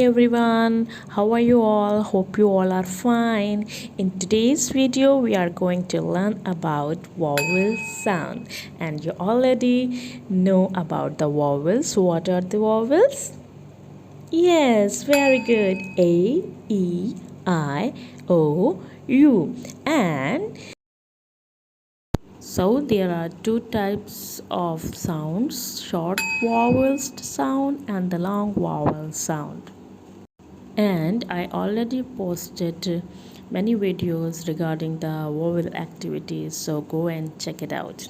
everyone, how are you all? Hope you all are fine. In today's video we are going to learn about vowel sound, and you already know about the vowels. What are the vowels? Yes, very good. A, E, I, O, U. And so there are two types of sounds: short vowels sound and the long vowel sound. And I already posted many videos regarding the vowel activities, so go and check it out.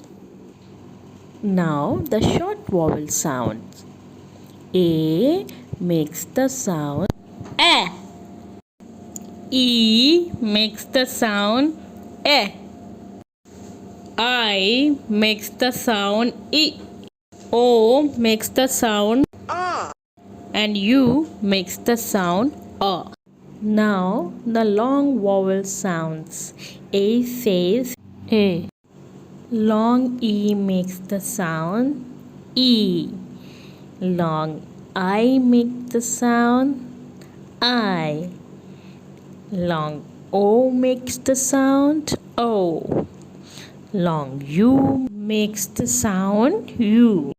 Now the short vowel sound. A makes the sound A. E makes the sound E. I makes the sound E. O makes the sound A. And U makes the sound A. Now the long vowel sounds. A says A. Long E makes the sound E. Long I makes the sound I. Long O makes the sound O. Long U makes the sound U.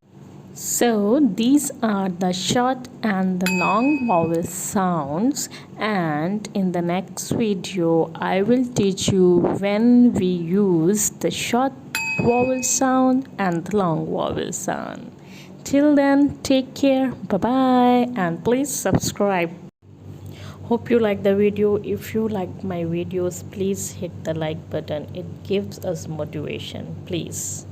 So these are the short and the long vowel sounds, and in the next video I will teach you when we use the short vowel sound and the long vowel sound. Till then, take care, bye bye, and please subscribe. Hope you like the video. If you like my videos, please hit the like button. It gives us motivation. Please.